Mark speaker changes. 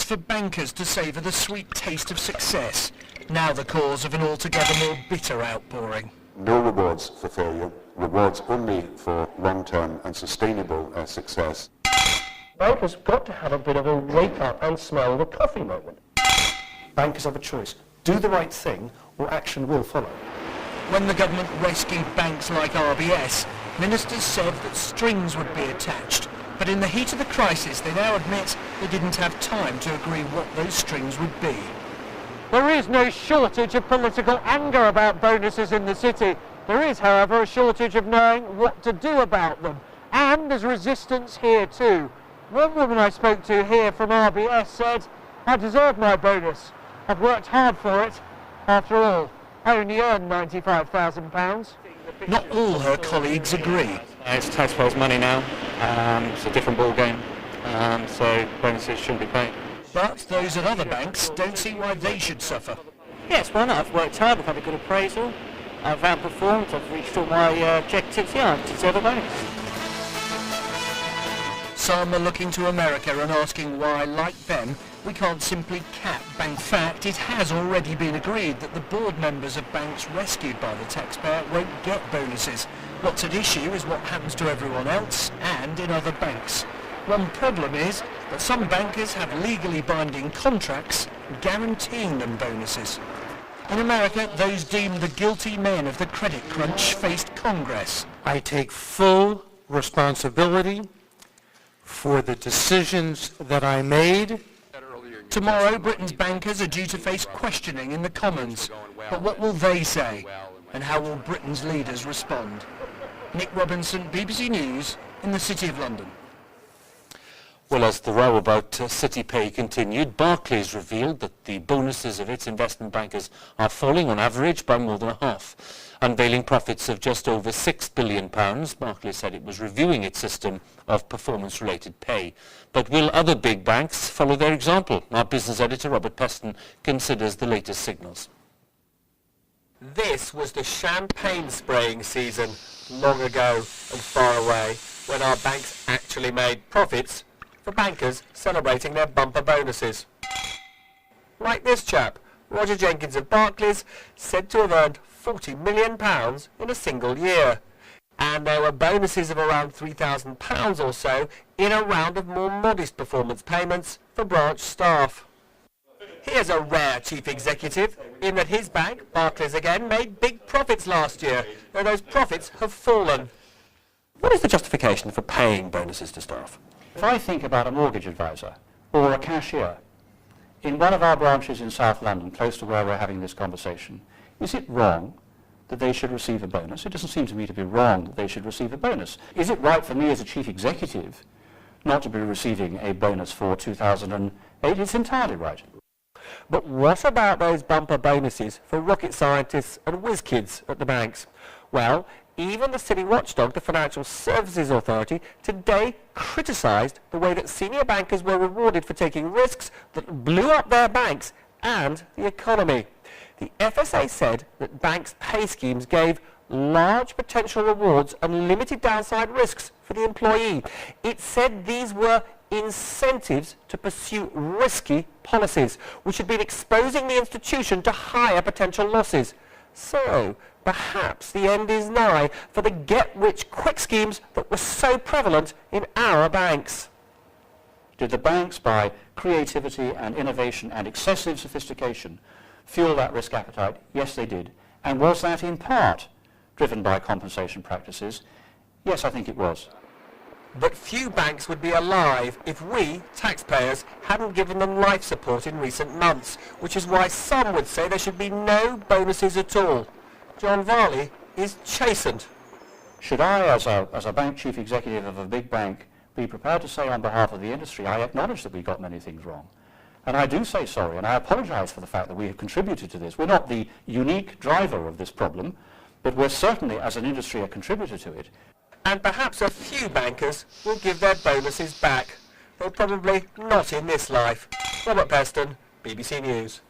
Speaker 1: for bankers to savour the sweet taste of success, now the cause of an altogether more bitter outpouring.
Speaker 2: No rewards for failure, rewards only for long-term and sustainable success.
Speaker 3: Bankers have got to have a bit of a wake up and smell the coffee moment. Bankers have a choice. Do the right thing or action will follow.
Speaker 1: When the government rescued banks like RBS, ministers said that strings would be attached. But in the heat of the crisis, they now admit they didn't have time to agree what those strings would be.
Speaker 4: There is no shortage of political anger about bonuses in the city. There is, however, a shortage of knowing what to do about them. And there's resistance here too. One woman I spoke to here from RBS said, "I deserve my bonus. I've worked hard for it. After all, I only earned £95,000.
Speaker 1: Not all her colleagues agree.
Speaker 5: It's taxpayers' money now. It's a different ball game. So bonuses shouldn't be paid.
Speaker 1: But those at other banks don't see why they should suffer.
Speaker 4: Yes, why not? I've worked hard, I've had a good appraisal, I've outperformed, I've reached all my objectives. Yeah, I deserve a bonus.
Speaker 1: Some are looking to America and asking why, like them, we can't simply cap bank. In fact, it has already been agreed that the board members of banks rescued by the taxpayer won't get bonuses. What's at issue is what happens to everyone else and in other banks. One problem is that some bankers have legally binding contracts guaranteeing them bonuses. In America, those deemed the guilty men of the credit crunch faced Congress.
Speaker 6: I take full responsibility for the decisions that I made.
Speaker 1: Tomorrow, Britain's bankers are due to face questioning in the Commons. But what will they say? And how will Britain's leaders respond? Nick Robinson, BBC News, in the City of London.
Speaker 5: Well, as the row about City Pay continued, Barclays revealed that the bonuses of its investment bankers are falling on average by more than a half. Unveiling profits of just over £6 billion, Barclays said it was reviewing its system of performance-related pay. But will other big banks follow their example? Our business editor, Robert Peston, considers the latest signals.
Speaker 3: This was the champagne spraying season long ago and far away, when our banks actually made profits for bankers celebrating their bumper bonuses. Like this chap, Roger Jenkins of Barclays, said to have earned £40 million in a single year. And there were bonuses of around £3,000 or so in a round of more modest performance payments for branch staff. Here's a rare chief executive in that his bank, Barclays again, made big profits last year, though those profits have fallen. What is the justification for paying bonuses to staff?
Speaker 7: If I think about a mortgage advisor or a cashier in one of our branches in South London, close to where we're having this conversation, is it wrong that they should receive a bonus? It doesn't seem to me to be wrong that they should receive a bonus. Is it right for me as a chief executive not to be receiving a bonus for 2008? It's entirely right.
Speaker 3: But what about those bumper bonuses for rocket scientists and whiz kids at the banks? Well, even the city watchdog, the Financial Services Authority, today criticised the way that senior bankers were rewarded for taking risks that blew up their banks and the economy. The FSA said that banks' pay schemes gave large potential rewards and limited downside risks for the employee. It said these were incentives to pursue risky policies, which had been exposing the institution to higher potential losses. So, perhaps the end is nigh for the get-rich-quick schemes that were so prevalent in our banks.
Speaker 7: Did the banks, by creativity and innovation and excessive sophistication, fuel that risk appetite? Yes, they did. And was that in part driven by compensation practices? Yes, I think it was.
Speaker 3: But few banks would be alive if we, taxpayers, hadn't given them life support in recent months, which is why some would say there should be no bonuses at all. John Varley is chastened.
Speaker 7: Should I, as a bank chief executive of a big bank, be prepared to say on behalf of the industry, I acknowledge that we got many things wrong. And I do say sorry, and I apologise for the fact that we have contributed to this. We're not the unique driver of this problem, but we're certainly, as an industry, a contributor to it.
Speaker 3: And perhaps a few bankers will give their bonuses back, though probably not in this life. Robert Peston, BBC News.